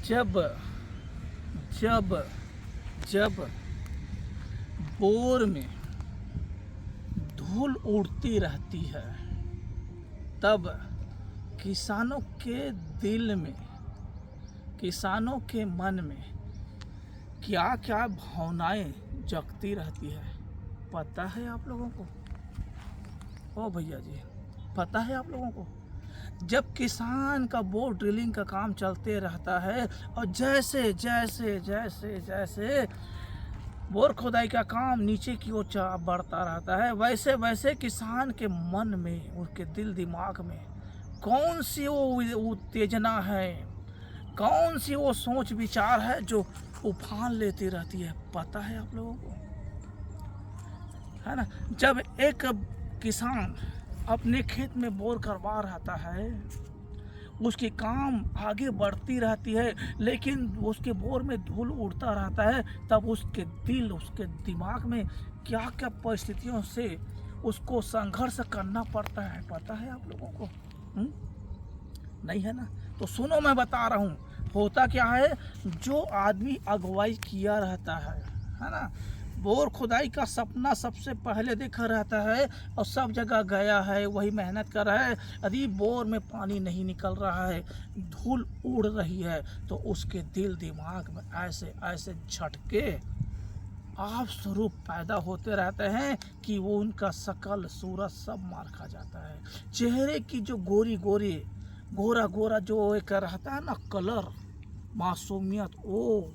जब जब जब बोर में धूल उड़ती रहती है, तब किसानों के दिल में, किसानों के मन में क्या क्या भावनाएं जगती रहती है, पता है आप लोगों को? ओ भैया जी, पता है आप लोगों को? जब किसान का बोर ड्रिलिंग का काम चलते रहता है और जैसे जैसे जैसे जैसे बोर खुदाई का काम नीचे की ओर बढ़ता रहता है, वैसे वैसे किसान के मन में, उसके दिल दिमाग में कौन सी वो उत्तेजना है, कौन सी वो सोच विचार है जो उफान लेती रहती है, पता है आप लोगों को? है ना? जब एक किसान अपने खेत में बोर करवा रहता है, उसकी काम आगे बढ़ती रहती है, लेकिन उसके बोर में धूल उड़ता रहता है, तब उसके दिल, उसके दिमाग में क्या क्या परिस्थितियों से उसको संघर्ष करना पड़ता है, पता है आप लोगों को? नहीं है ना? तो सुनो, मैं बता रहा हूँ। होता क्या है, जो आदमी अगुवाई किया रहता है ना, बोर खुदाई का सपना सबसे पहले देखा रहता है और सब जगह गया है, वही मेहनत कर रहा है, यदि बोर में पानी नहीं निकल रहा है, धूल उड़ रही है, तो उसके दिल दिमाग में ऐसे ऐसे झटके आप स्वरूप पैदा होते रहते हैं कि वो उनका शकल सूरत सब मार खा जाता है। चेहरे की जो गोरी गोरी, गोरा गोरा जो एक रहता है ना कलर, मासूमियत, वो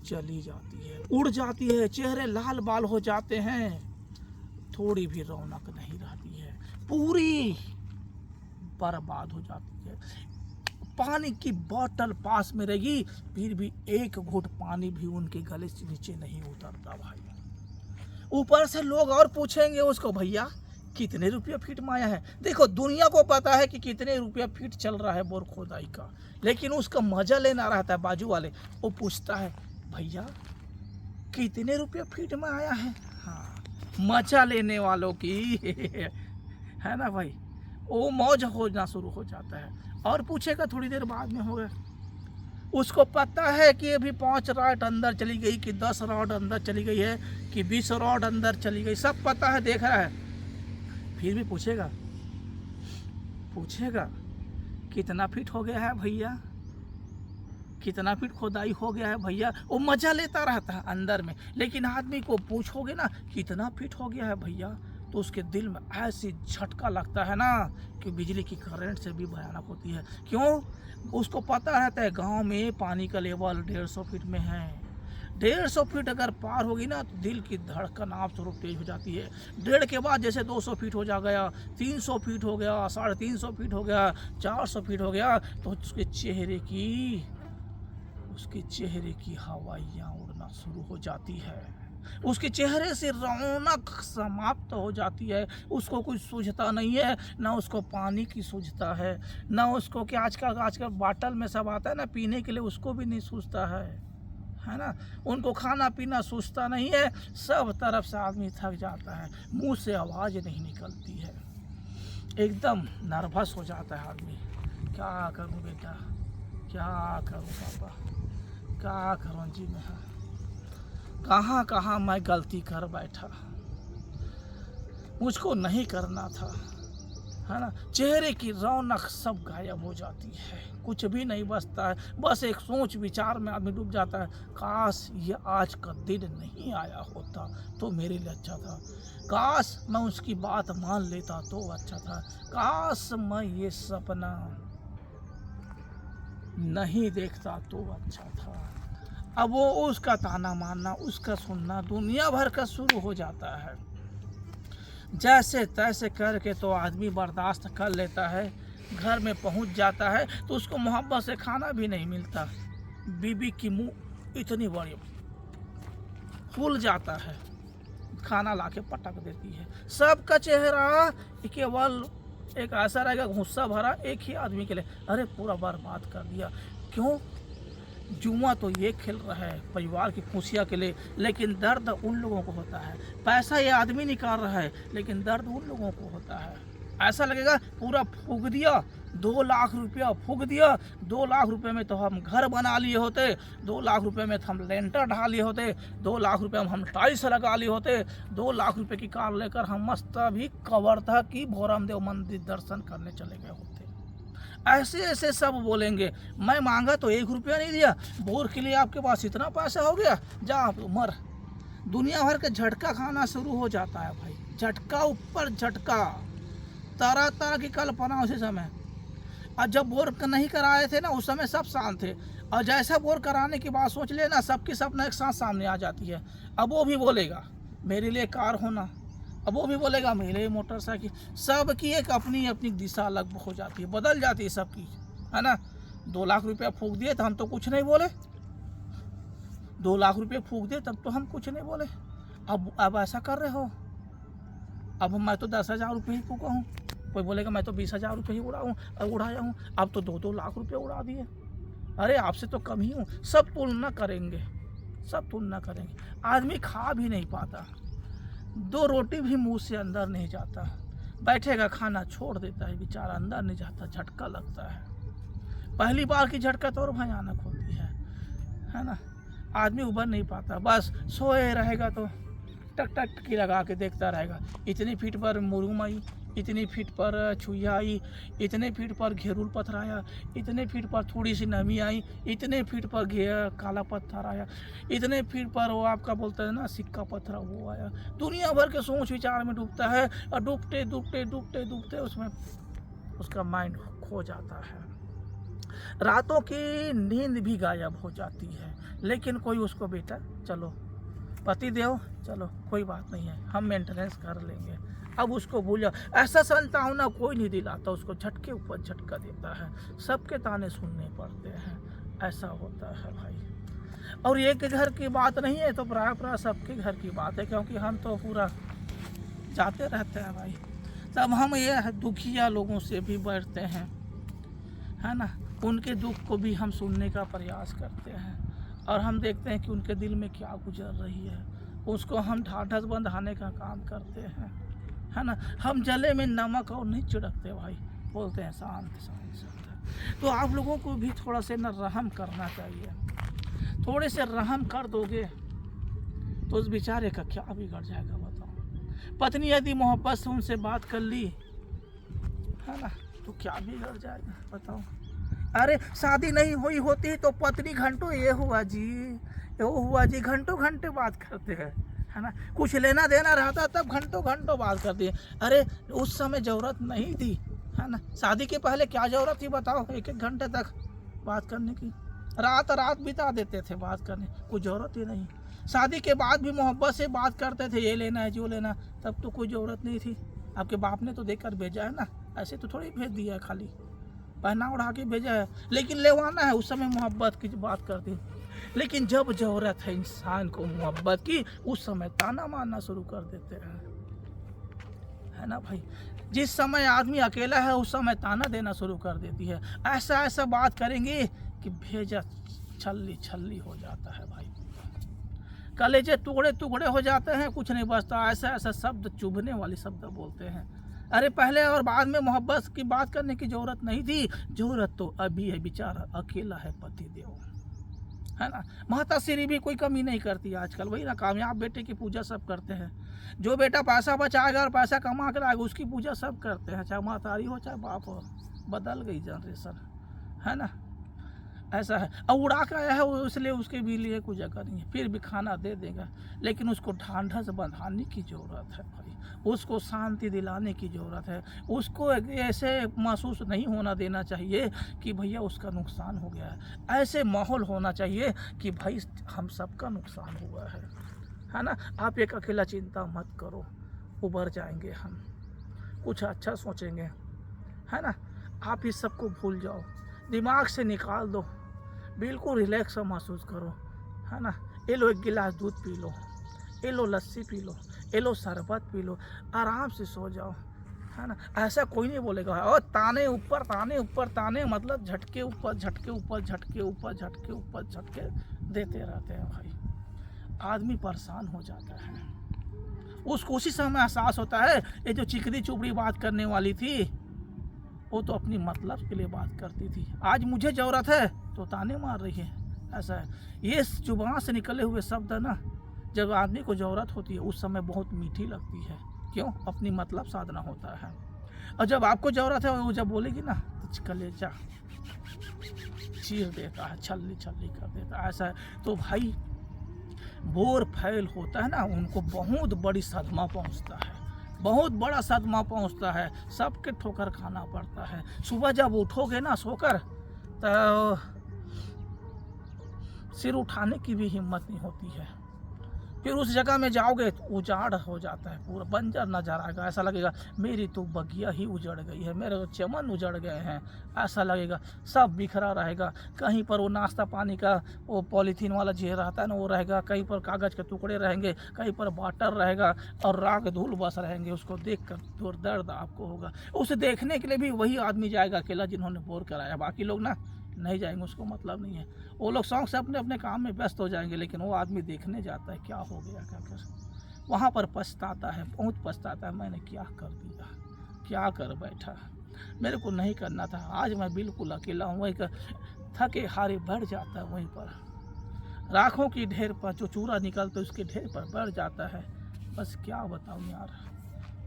चली जाती है, उड़ जाती है, चेहरे लाल बाल हो जाते हैं, थोड़ी भी रौनक नहीं रहती है, पूरी बर्बाद हो जाती है। पानी की बोतल पास में रहेगी, फिर भी एक घूंट पानी भी उनके गले से नीचे नहीं उतरता भाई। ऊपर से लोग और पूछेंगे उसको, भैया कितने रुपया फीट में आया है? देखो, दुनिया को पता है कि कितने रुपया फीट चल रहा है बोर खोदाई का, लेकिन उसका मजा लेना रहता है बाजू वाले, वो पूछता है भैया कितने रुपया फीट में आया है? हाँ, मजा लेने वालों की है ना भाई, वो मौज होना शुरू हो जाता है। और पूछेगा थोड़ी देर बाद में, होगा उसको पता है कि अभी 5 रॉड अंदर चली गई, कि 10 रॉड अंदर चली गई है, कि 20 रॉड अंदर चली गई, सब पता है, देख रहा है, फिर भी पूछेगा कितना फीट हो गया है भैया, कितना फीट खोदाई हो गया है भैया। वो मजा लेता रहता है अंदर में, लेकिन आदमी को पूछोगे ना कितना फीट हो गया है भैया, तो उसके दिल में ऐसी झटका लगता है ना कि बिजली की करंट से भी भयानक होती है। क्यों? उसको पता रहता है गांव में पानी का लेवल 150 फीट में है, 150 फीट अगर पार होगी ना तो दिल की धड़कन आप स्वरूप तेज हो जाती है। 1.5 के बाद जैसे 200 फीट हो जा गया, 300 फीट हो गया, 350 फीट हो गया, 400 फीट हो गया, तो उसके चेहरे की हवाइयाँ उड़ना शुरू हो जाती है, उसके चेहरे से रौनक समाप्त हो जाती है, उसको कुछ सूझता नहीं है, ना उसको पानी की सूझता है, ना उसको कि आजकल बाटल में सब आता है ना पीने के लिए, उसको भी नहीं सूझता है ना, उनको खाना पीना सूझता नहीं है, सब तरफ से आदमी थक जाता है, मुंह से आवाज़ नहीं निकलती है, एकदम नर्वस हो जाता है आदमी। क्या करूं बेटा, क्या करूं पापा, क्या करूं जी, मैं कहाँ कहाँ मैं गलती कर बैठा, मुझको नहीं करना था, है ना। चेहरे की रौनक सब गायब हो जाती है, कुछ भी नहीं बचता है, बस एक सोच विचार में आदमी डूब जाता है, काश ये आज का दिन नहीं आया होता तो मेरे लिए अच्छा था, काश मैं उसकी बात मान लेता तो अच्छा था, काश मैं ये सपना नहीं देखता तो अच्छा था। अब वो उसका ताना मारना, उसका सुनना दुनिया भर का शुरू हो जाता है। जैसे तैसे करके तो आदमी बर्दाश्त कर लेता है, घर में पहुंच जाता है तो उसको मोहब्बत से खाना भी नहीं मिलता, बीबी की मुंह इतनी बड़ी फूल जाता है, खाना लाके पटक देती है, सबका चेहरा केवल एक ऐसा रहेगा गुस्सा भरा एक ही आदमी के लिए, अरे पूरा बर्बाद कर दिया। क्यों? जुआ तो ये खेल रहा है परिवार की खुशियाँ के लिए, लेकिन दर्द उन लोगों को होता है। पैसा ये आदमी निकाल रहा है, लेकिन दर्द उन लोगों को होता है। ऐसा लगेगा पूरा फूक दिया, 2 लाख रुपया फूक दिया, 2 लाख रुपए में तो हम घर बना लिए होते, 2 लाख रुपए में तो हम लेंटर ढा लिए होते, 2 लाख रुपए में हम टाइल्स लगा लिए होते, 2 लाख रुपए की कार लेकर हम मस्त भी कवर्धा की भोरमदेव मंदिर दर्शन करने चले गए होते। ऐसे ऐसे सब बोलेंगे। मैं मांगा तो 1 रुपया नहीं दिया, बोर के लिए आपके पास इतना पैसा हो गया, जा आप मर। दुनिया भर का झटका खाना शुरू हो जाता है भाई, झटका ऊपर झटका, तरह तरह की कल्पना उसी समय। और जब बोर नहीं कराए थे ना उस समय सब शांत थे, और जैसा बोर कराने की बात सोच लेना सबकी सपना एक साथ सामने आ जाती है। अब वो भी बोलेगा मेरे लिए कार होना, अब वो भी बोलेगा मेरे लिए मोटरसाइकिल, सबकी एक अपनी अपनी दिशा अलग हो जाती है, बदल जाती है सबकी, है ना। 2 लाख रुपया फूंक दिए तो हम तो कुछ नहीं बोले, 2 लाख रुपये फूंक दिए तब तो हम कुछ नहीं बोले। अब ऐसा कर रहे हो, अब मैं तो 10,000 रुपये ही फूका हूँ, कोई बोलेगा मैं तो 20,000 रुपये ही उड़ाया हूँ, अब तो 2-2 लाख रुपये उड़ा दिए। अरे आपसे तो कम ही हूँ। सब तुलना करेंगे, सब तुलना करेंगे। आदमी खा भी नहीं पाता, 2 रोटी भी मुंह से अंदर नहीं जाता, बैठेगा खाना छोड़ देता है बेचारा, अंदर नहीं जाता, झटका लगता है। पहली बार की झटका तो और भयानक होती है ना। आदमी उबर नहीं पाता, बस सोए रहेगा तो टक टक की लगा के देखता रहेगा। इतनी फीट पर मुरुम आई, इतनी फीट पर छुइया आई, इतने फीट पर घेरुल पत्थर आया, इतने फीट पर थोड़ी सी नमी आई, इतने फीट पर काला पत्थर आया, इतने फीट पर वो आपका बोलते हैं ना सिक्का पत्थर वो आया। दुनिया भर के सोच विचार में डूबता है, और डूबते डूबते डूबते डूबते उसमें उसका माइंड खो जाता है। रातों की नींद भी गायब हो जाती है, लेकिन कोई उसको बेटा चलो पति देव चलो कोई बात नहीं है, हम मेंटेनेंस कर लेंगे, अब उसको भूल जाओ। ऐसा संतावना कोई नहीं दिलाता, उसको झटके ऊपर झटका देता है, सबके ताने सुनने पड़ते हैं। ऐसा होता है भाई। और एक घर की बात नहीं है तो प्राय सबके घर की बात है, क्योंकि हम तो पूरा जाते रहते हैं भाई। तब हम ये दुखिया लोगों से भी बैठते हैं, है ना, उनके दुख को भी हम सुनने का प्रयास करते हैं, और हम देखते हैं कि उनके दिल में क्या गुजर रही है, उसको हम ढाढ़स बंधाने का काम करते हैं, है ना। हम जले में नमक और नहीं छिड़कते भाई, बोलते हैं शांत शांत शांत। तो आप लोगों को भी थोड़ा से न रहम करना चाहिए, थोड़े से रहम कर दोगे तो उस बेचारे का क्या बिगड़ जाएगा बताओ। पत्नी यदि मोहब्बत से उनसे बात कर ली, है ना, तो क्या बिगड़ जाएगा बताओ। अरे शादी नहीं हुई होती तो पत्नी घंटों ये हुआ जी घंटों घंटे बात करते हैं, है ना। कुछ लेना देना रहता तब घंटों घंटों बात करती है। अरे उस समय ज़रूरत नहीं थी, है ना। शादी के पहले क्या ज़रूरत थी बताओ, 1-1 घंटे तक बात करने की, रात बिता देते थे बात करने, कुछ ज़रूरत ही नहीं। शादी के बाद भी मोहब्बत से बात करते थे, ये लेना है जो लेना, तब तो कोई ज़रूरत नहीं थी। आपके बाप ने तो देकर भेजा है ना, ऐसे तो थोड़ी भेज दिया है, खाली पहना उड़ा के भेजा है, लेकिन लेवाना है। उस समय मोहब्बत की बात करते हैं, लेकिन जब ज़रूरत है इंसान को मोहब्बत की, उस समय ताना मारना शुरू कर देते हैं, है ना भाई। जिस समय आदमी अकेला है उस समय ताना देना शुरू कर देती है। ऐसा ऐसा बात करेंगे कि भेजा छल्ली छल्ली हो जाता है भाई, कलेजे टुकड़े टुकड़े हो जाते हैं, कुछ नहीं बचता। ऐसा ऐसा शब्द, चुभने वाले शब्द बोलते हैं। अरे पहले और बाद में मोहब्बत की बात करने की ज़रूरत नहीं थी, ज़रूरत तो अभी है, बेचारा अकेला है पति देव, है ना। माता श्री भी कोई कमी नहीं करती आजकल, वही ना, कामयाब बेटे की पूजा सब करते हैं। जो बेटा पैसा बचाएगा और पैसा कमा कर आएगा उसकी पूजा सब करते हैं, चाहे मातारी हो चाहे बाप हो। बदल गई जनरेशन, है ना। ऐसा है, और उड़ा के आया है वो, इसलिए उसके भी लिए कोई जगह नहीं है, फिर भी खाना दे देगा, लेकिन उसको ढांढस बंधाने की ज़रूरत है भाई, उसको शांति दिलाने की ज़रूरत है। उसको ऐसे महसूस नहीं होना देना चाहिए कि भैया उसका नुकसान हो गया है। ऐसे माहौल होना चाहिए कि भाई हम सबका नुकसान हुआ है ना। आप एक अकेला चिंता मत करो, उबर जाएंगे हम, कुछ अच्छा सोचेंगे, है ना। आप इस सबको भूल जाओ, दिमाग से निकाल दो, बिल्कुल रिलैक्स महसूस करो, है ना। ये लो 1 गिलास दूध पी लो, ये लो लस्सी पी लो, ये लो शरबत पी लो, आराम से सो जाओ, है ना। ऐसा कोई नहीं बोलेगा। और ताने ऊपर ताने ऊपर ताने, मतलब झटके ऊपर झटके ऊपर झटके ऊपर झटके ऊपर झटके देते रहते हैं भाई। आदमी परेशान हो जाता है, उसको उसी समय एहसास होता है ये जो चिकनी चुपड़ी बात करने वाली थी वो तो अपनी मतलब के लिए बात करती थी, आज मुझे ज़रूरत है तो ताने मार रही है। ऐसा है, ये जुबान से निकले हुए शब्द है ना, जब आदमी को ज़रूरत होती है उस समय बहुत मीठी लगती है। क्यों? अपनी मतलब साधना होता है। और जब आपको ज़रूरत है वो जब बोलेगी ना तो कलेजा चीर देता है, छल्ली छल्ली कर देता है। ऐसा है। तो भाई बोर फैल होता है ना, उनको बहुत बड़ी सदमा पहुंचता है, बहुत बड़ा सदमा पहुंचता है, सबके ठोकर खाना पड़ता है। सुबह जब उठोगे ना सोकर तो सिर उठाने की भी हिम्मत नहीं होती है। फिर उस जगह में जाओगे तो उजाड़ हो जाता है, पूरा बंजर नजर आएगा। ऐसा लगेगा मेरी तो बगिया ही उजड़ गई है, मेरे चमन उजड़ गए हैं। ऐसा लगेगा, सब बिखरा रहेगा। कहीं पर वो नाश्ता पानी का वो पॉलीथीन वाला जो रहता है ना वो रहेगा, कहीं पर कागज़ के टुकड़े रहेंगे, कहीं पर वाटर रहेगा और राख धूल बस रहेंगे। उसको देख कर तो दर्द आपको होगा। उसे देखने के लिए भी वही आदमी जाएगा अकेला जिन्होंने बोर कराया, बाकी लोग ना नहीं जाएंगे, उसको मतलब नहीं है। वो लोग शौक से अपने अपने काम में व्यस्त हो जाएंगे, लेकिन वो आदमी देखने जाता है क्या हो गया क्या कर, वहाँ पर पछताता है, बहुत पछताता है, मैंने क्या कर दिया, क्या कर बैठा, मेरे को नहीं करना था, आज मैं बिल्कुल अकेला हूँ। वहीं कर थके हारे बढ़ जाता है, वहीं पर राखों की ढेर पर जो चूरा निकलता है उसके ढेर पर बढ़ जाता है। बस क्या बताऊँ यार,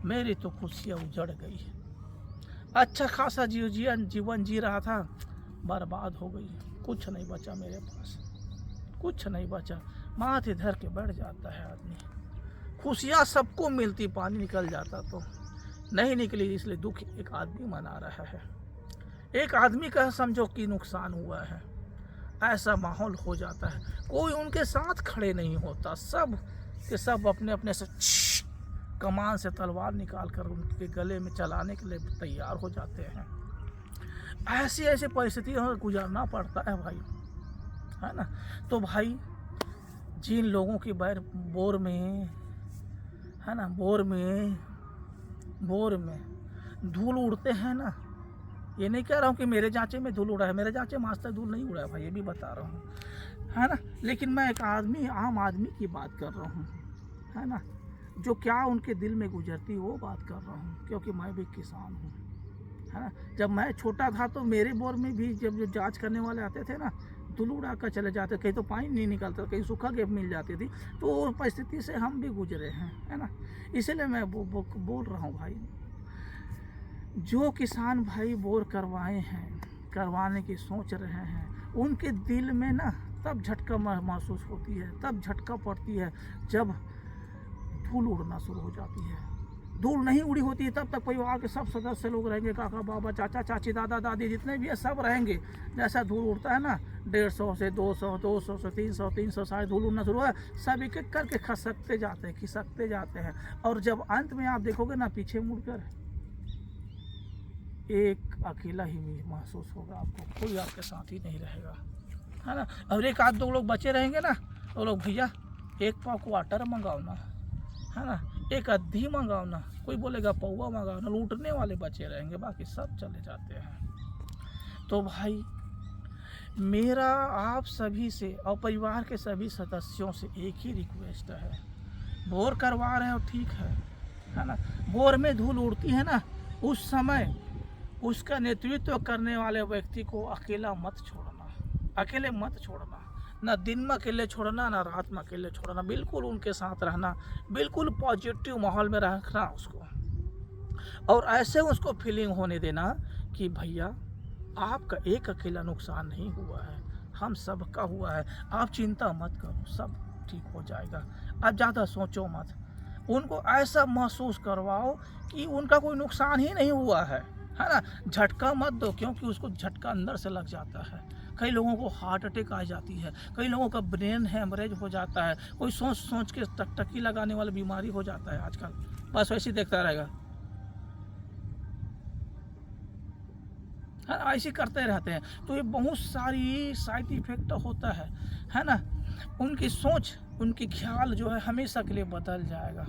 मेरी तो खुशियाँ उजड़ गई। अच्छा खासा जीवन जी रहा था, बर्बाद हो गई, कुछ नहीं बचा मेरे पास, कुछ नहीं बचा। माथे धर के बैठ जाता है आदमी। खुशियाँ सबको मिलती, पानी निकल जाता तो नहीं निकली, इसलिए दुख एक आदमी मना रहा है। एक आदमी का समझो कि नुकसान हुआ है, ऐसा माहौल हो जाता है। कोई उनके साथ खड़े नहीं होता, सब के सब अपने अपने से कमान से तलवार निकाल कर उनके गले में चलाने के लिए तैयार हो जाते हैं। ऐसी ऐसी परिस्थितियों में गुजरना पड़ता है भाई, है ना। तो भाई जिन लोगों की बोर में है ना, बोर में धूल उड़ते हैं ना, ये नहीं कह रहा हूँ कि मेरे जांचे में धूल उड़ा है, मेरे जांचे में आज तक धूल नहीं उड़ा है भाई, ये भी बता रहा हूँ, है ना। लेकिन मैं एक आम आदमी की बात कर रहा हूँ, है ना, जो क्या उनके दिल में गुजरती वो बात कर रहा हूँ, क्योंकि मैं भी किसान हूँ, है ना। जब मैं छोटा था तो मेरे बोर में भी जब जो जांच करने वाले आते थे ना, धूल उड़ा कर चले जाते, कहीं तो पानी नहीं निकलता, कहीं सूखा गेप मिल जाती थी। तो वो परिस्थिति से हम भी गुजरे हैं, है ना। इसीलिए मैं बोल रहा हूँ भाई, जो किसान भाई बोर करवाने की सोच रहे हैं, उनके दिल में ना तब झटका महसूस होती है, तब झटका पड़ती है जब धूल उड़ना शुरू हो जाती है। धूल नहीं उड़ी होती है तब तक परिवार के सब सदस्य लोग रहेंगे, काका बाबा चाचा चाची दादा दादी जितने भी है सब रहेंगे। जैसा धूल उड़ता है ना 150 से 200 200 से 300 सारे धूल उड़ना शुरू है, सब एक एक करके खिसकते जाते हैं। और जब अंत में आप देखोगे ना पीछे मुड़कर, एक अकेला ही महसूस होगा आपको, कोई आपके साथ ही नहीं रहेगा, है ना। और एक आध दो लोग बचे रहेंगे ना, वो लोग भैया एक पाव क्वार्टर मंगाओ ना, है ना, एक अद्धी मंगाओ ना, कोई बोलेगा पौवा मंगाओ ना, लूटने वाले बचे रहेंगे, बाकी सब चले जाते हैं। तो भाई मेरा आप सभी से और परिवार के सभी सदस्यों से एक ही रिक्वेस्ट है, बोर करवा रहे हो ठीक है ना, बोर में धूल उड़ती है ना, उस समय उसका नेतृत्व करने वाले व्यक्ति को अकेले मत छोड़ना, ना दिन में अकेले छोड़ना, ना रात में अकेले छोड़ना, बिल्कुल उनके साथ रहना, बिल्कुल पॉजिटिव माहौल में रखना उसको, और ऐसे उसको फीलिंग होने देना कि भैया आपका एक अकेला नुकसान नहीं हुआ है, हम सबका हुआ है, आप चिंता मत करो, सब ठीक हो जाएगा, आप ज़्यादा सोचो मत। उनको ऐसा महसूस करवाओ कि उनका कोई नुकसान ही नहीं हुआ है ना। झटका मत दो, क्योंकि उसको झटका अंदर से लग जाता है। कई लोगों को हार्ट अटैक आ जाती है, कई लोगों का ब्रेन हैमरेज हो जाता है, कोई सोच के टकटकी लगाने वाली बीमारी हो जाता है आजकल, बस वैसे ही देखता रहेगा, है ना, ऐसे करते रहते हैं। तो ये बहुत सारी साइड इफेक्ट होता है ना। उनकी सोच, उनकी ख्याल जो है हमेशा के लिए बदल जाएगा,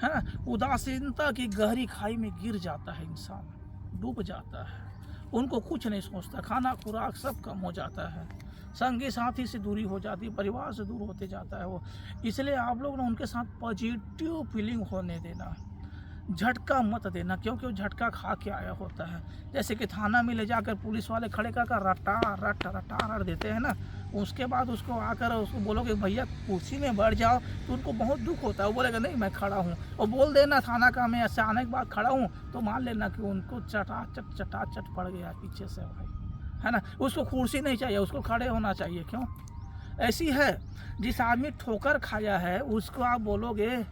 है ना। उदासीनता की गहरी खाई में गिर जाता है इंसान, डूब जाता है। उनको कुछ नहीं सोचता, खाना खुराक सब कम हो जाता है, संगी साथी से दूरी हो जाती है, परिवार से दूर होते जाता है वो। इसलिए आप लोग ना उनके साथ पॉजिटिव फीलिंग होने देना, झटका मत देना, क्योंकि वो झटका खा के आया होता है। जैसे कि थाना में ले जाकर पुलिस वाले खड़े कर रटा रट रटा रट देते हैं ना, उसके बाद उसको आकर उसको बोलोगे भैया कुर्सी में बैठ जाओ, तो उनको बहुत दुख होता है। वो बोलेगा नहीं मैं खड़ा हूँ, और बोल देना थाना का मैं ऐसे आने के बाद खड़ा हूँ, तो मान लेना कि उनको चटाचट पड़ गया पीछे से भाई, है ना। उसको कुर्सी नहीं चाहिए, उसको खड़े होना चाहिए। क्यों ऐसी है, जिस आदमी ठोकर खाया है उसको आप बोलोगे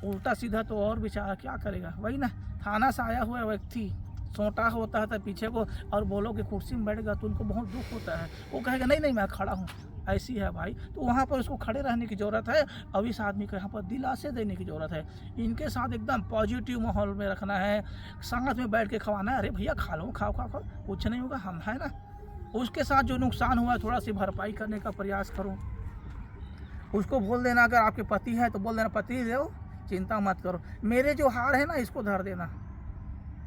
उल्टा सीधा, तो और बेचारा क्या करेगा। वही ना, थाना से आया हुआ व्यक्ति सोटा होता है पीछे को, और बोलोगे कुर्सी में बैठेगा तो उनको बहुत दुख होता है। वो कहेगा नहीं नहीं मैं खड़ा हूँ। ऐसी है भाई, तो वहाँ पर उसको खड़े रहने की ज़रूरत है। अब इस आदमी को यहाँ पर दिलासे देने की ज़रूरत है। इनके साथ एकदम पॉजिटिव माहौल में रखना है, साथ में बैठ के खवाना है। अरे भैया खा लो, खाओ खाओ खाओ, कुछ नहीं होगा, हम है ना। उसके साथ जो नुकसान हुआ है थोड़ा सी भरपाई करने का प्रयास करो। उसको बोल देना, अगर आपके पति है तो बोल देना पति देव चिंता मत करो, मेरे जो हार है ना इसको धर देना,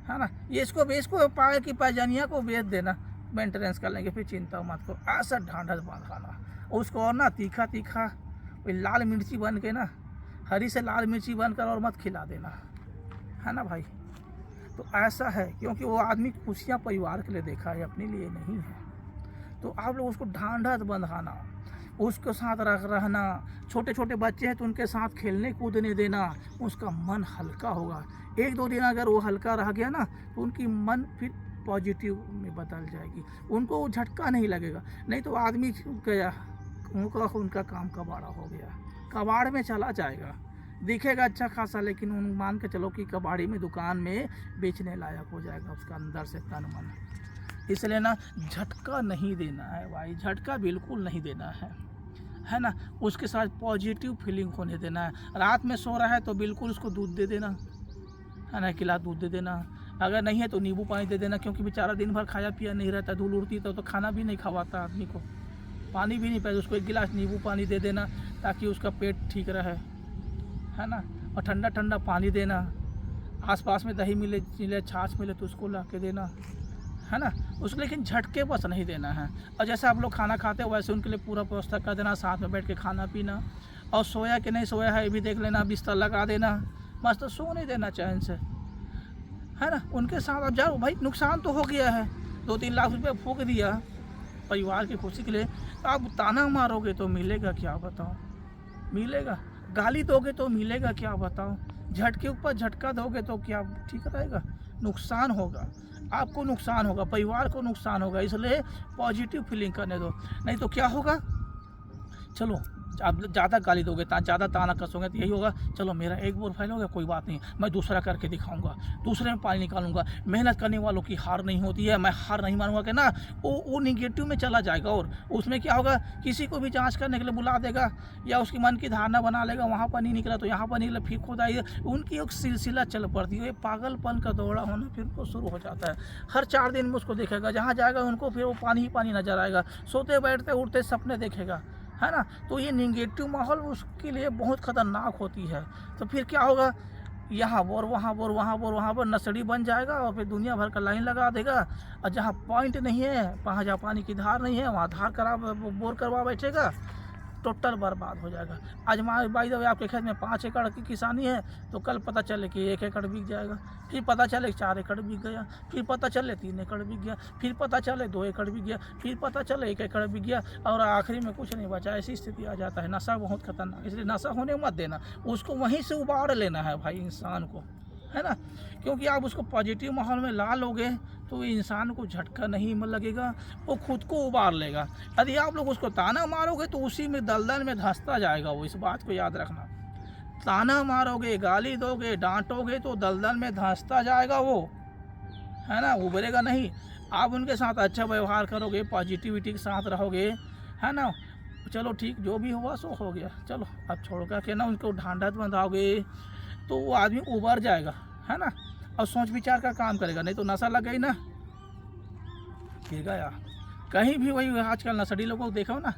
है ना। ये इसको पाए कि पैजानिया को बेच देना, मेंटेनेंस कर लेंगे, फिर चिंता मत करो। ऐसा ढांढस बांधाना उसको, और ना तीखा तीखा लाल मिर्ची बन के ना, हरी से लाल मिर्ची बनकर और मत खिला देना, है ना भाई। तो ऐसा है, क्योंकि वो आदमी खुशियाँ परिवार के लिए देखा है, अपने लिए नहीं है। तो आप लोग उसको ढांढस बंधाना, उसके साथ रहना। छोटे छोटे बच्चे हैं तो उनके साथ खेलने कूदने देना, उसका मन हल्का होगा। एक दो दिन अगर वो हल्का रह गया ना, तो उनकी मन फिर पॉजिटिव में बदल जाएगी, उनको वो झटका नहीं लगेगा। नहीं तो आदमी गया उनका काम कबाड़ा हो गया, कबाड़ में चला जाएगा, दिखेगा अच्छा खासा, लेकिन उन मान के चलो कि कबाड़ी में दुकान में बेचने लायक हो जाएगा उसका अंदर से तन मन। इसलिए ना झटका नहीं देना है भाई, झटका बिल्कुल नहीं देना है ना। उसके साथ पॉजिटिव फीलिंग होने देना है। रात में सो रहा है तो बिल्कुल उसको दूध दे देना, है ना, गिलास दूध दे देना। अगर नहीं है तो नींबू पानी दे देना, क्योंकि बेचारा दिन भर खाया पिया नहीं रहता, धूल उड़ती तो खाना भी नहीं खवाता आदमी को, पानी भी नहीं पाए, उसको एक गिलास नींबू पानी दे देना ताकि उसका पेट ठीक रहे, है ना। और ठंडा ठंडा पानी देना, आसपास में दही मिले छाछ मिले तो उसको ला के देना, है ना। उसको लेकिन झटके बस नहीं देना है। और जैसे आप लोग खाना खाते हो वैसे उनके लिए पूरा व्यवस्था कर देना, साथ में बैठ के खाना पीना। और सोया कि नहीं सोया है ये भी देख लेना, बिस्तर लगा देना, मस्त सो नहीं देना चैन से, है ना। उनके साथ अब जाओ भाई, नुकसान तो हो गया है, 2-3 लाख रुपये फूंक दिया परिवार की खुशी के लिए। आप ताना मारोगे तो मिलेगा क्या बताओ, मिलेगा। गाली दोगे तो मिलेगा क्या बताओ, झटके ऊपर झटका दोगे तो क्या ठीक रहेगा। नुकसान होगा, आपको नुकसान होगा, परिवार को नुकसान होगा। इसलिए पॉजिटिव फीलिंग करने दो, नहीं तो क्या होगा। चलो आप ज़्यादा गाली दोगे, ज़्यादा ताना कसोगे तो यही होगा, चलो मेरा एक बोर फैल हो गया, कोई बात नहीं, मैं दूसरा करके दिखाऊंगा, दूसरे में पानी निकालूंगा। मेहनत करने वालों की हार नहीं होती है, मैं हार नहीं मानूंगा कि ना। वो निगेटिव में चला जाएगा, और उसमें क्या होगा, किसी को भी जांच करने के लिए बुला देगा, या उसकी मन की धारणा बना लेगा, वहाँ पर नहीं निकला तो यहाँ पर निकला, फिर खुद आई। उनकी एक सिलसिला चल पड़ती है, पागलपन का दौड़ा होना फिर उनको शुरू हो जाता है। हर 4 दिन में उसको देखेगा, जहाँ जाएगा उनको फिर वो पानी ही पानी नजर आएगा, सोते बैठते उठते सपने देखेगा, है ना। तो ये निगेटिव माहौल उसके लिए बहुत ख़तरनाक होती है। तो फिर क्या होगा, यहाँ बोर वहाँ बोर वहाँ बोर वहाँ बोर, नसड़ी बन जाएगा, और फिर दुनिया भर का लाइन लगा देगा। और जहाँ पॉइंट नहीं है, वहाँ जहाँ पानी की धार नहीं है, वहाँ धार करा बोर करवा बैठेगा, टोटल बर्बाद हो जाएगा। आज भाई जब आपके खेत में 5 एकड़ की किसानी है, तो कल पता चले कि 1 एकड़ बिक जाएगा, फिर पता चले 4 एकड़ बिक गया, फिर पता चले 3 एकड़ बिक गया, फिर पता चले 2 एकड़ बिक गया, फिर पता चले 1 एकड़ बिक गया, और आखिरी में कुछ नहीं बचा। ऐसी स्थिति आ जाता है। नशा बहुत खतरनाक, इसलिए नशा होने मत देना, उसको वहीं से उबार लेना है भाई इंसान को, है ना। क्योंकि आप उसको पॉजिटिव माहौल में ला लोगे तो इंसान को झटका नहीं लगेगा, वो खुद को उबार लेगा। यदि आप लोग उसको ताना मारोगे तो उसी में दलदल में धंसता जाएगा वो, इस बात को याद रखना। ताना मारोगे, गाली दोगे, डांटोगे तो दलदल में धंसता जाएगा वो, है ना, उभरेगा नहीं। आप उनके साथ अच्छा व्यवहार करोगे, पॉजिटिविटी के साथ रहोगे, है ना। चलो ठीक, जो भी हुआ सो हो गया, चलो अब छोड़ कर के ना उनको ढांढस बंधाओगे तो वो आदमी उबर जाएगा, है ना, और सोच विचार का काम करेगा। नहीं तो नशा लग गई ना, फिर गया कहीं भी। वही आजकल नशेड़ी लोगों को देखो ना,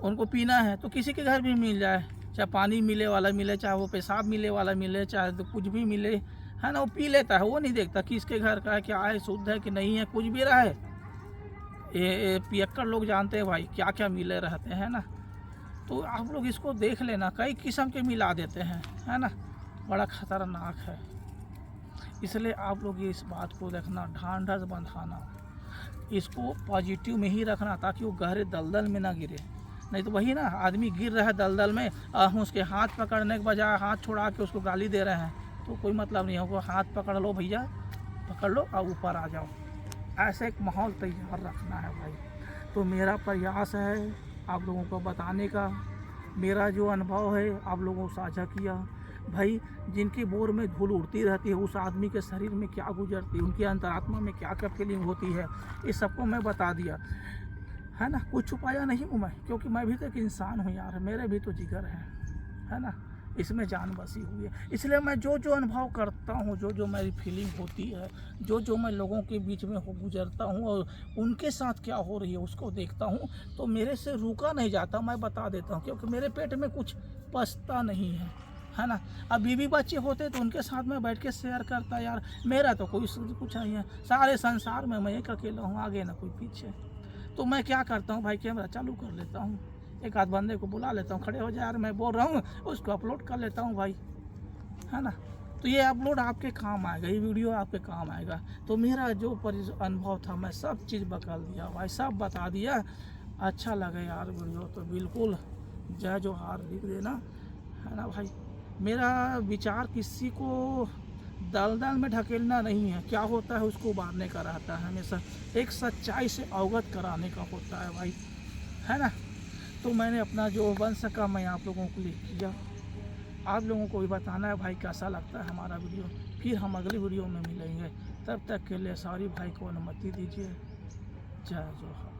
उनको पीना है तो किसी के घर भी मिल जाए, चाहे पानी मिले वाला मिले, चाहे वो पेशाब मिले वाला मिले, चाहे तो कुछ भी मिले, है ना, वो पी लेता है, वो नहीं देखता कि इसके घर का है, क्या है, शुद्ध है कि नहीं है, कुछ भी रहा है। ये पियक्कड़ लोग जानते हैं भाई क्या क्या मिले रहते हैं ना। तो आप लोग इसको देख लेना, कई किस्म के मिला देते हैं, है ना, बड़ा खतरनाक है। इसलिए आप लोग ये इस बात को देखना, ढांढस बंधाना, इसको पॉजिटिव में ही रखना ताकि वो गहरे दलदल में ना गिरे। नहीं तो वही ना, आदमी गिर रहा है दलदल में, उसके हाथ पकड़ने के बजाय हाथ छुड़ा के उसको गाली दे रहे हैं, तो कोई मतलब नहीं होगा। हाथ पकड़ लो भैया, पकड़ लो और ऊपर आ जाओ। ऐसे एक माहौल तैयार रखना है भाई। तो मेरा प्रयास है आप लोगों को बताने का, मेरा जो अनुभव है आप लोगों को साझा किया। भाई जिनकी बोर में धूल उड़ती रहती है, उस आदमी के शरीर में क्या गुजरती है, उनकी अंतरात्मा में क्या क्या फीलिंग होती है, इस सबको मैं बता दिया, है ना। कुछ छुपाया नहीं हूँ मैं, क्योंकि मैं भी तो एक इंसान हूँ यार, मेरे भी तो जिगर है ना, इसमें जान बसी हुई है। इसलिए मैं जो जो अनुभव करता हूँ, जो जो मेरी फीलिंग होती है, जो जो मैं लोगों के बीच में हो गुजरता हूँ और उनके साथ क्या हो रही है उसको देखता हूँ, तो मेरे से रुका नहीं जाता, मैं बता देता हूँ, क्योंकि मेरे पेट में कुछ पचता नहीं है ना। अब बीवी बच्चे होते तो उनके साथ में बैठ के शेयर करता यार, मेरा तो कोई कुछ नहीं है, सारे संसार में मैं एक अकेला हूँ, आगे ना कोई पीछे। तो मैं क्या करता हूँ भाई, कैमरा चालू कर लेता हूँ, एक आध बंदे को बुला लेता हूँ, खड़े हो जाए यार मैं बोल रहा हूँ, उसको अपलोड कर लेता हूँ भाई, है ना। तो ये अपलोड आपके काम आएगा, ये वीडियो आपके काम आएगा। तो मेरा जो अनुभव था मैं सब चीज़ बकल दिया भाई, सब बता दिया। अच्छा लगे यार वीडियो तो बिल्कुल जय जोहार लिख देना, है ना भाई। मेरा विचार किसी को दलदल में ढकेलना नहीं है, क्या होता है उसको उबारने का रहता है, हमेशा एक सच्चाई से अवगत कराने का होता है भाई, है ना। तो मैंने अपना जो बन सका मैं आप लोगों को लिख किया, आप लोगों को भी बताना है भाई कैसा लगता है हमारा वीडियो। फिर हम अगली वीडियो में मिलेंगे, तब तक के लिए सॉरी भाई को अनुमति दीजिए। जय जोहार।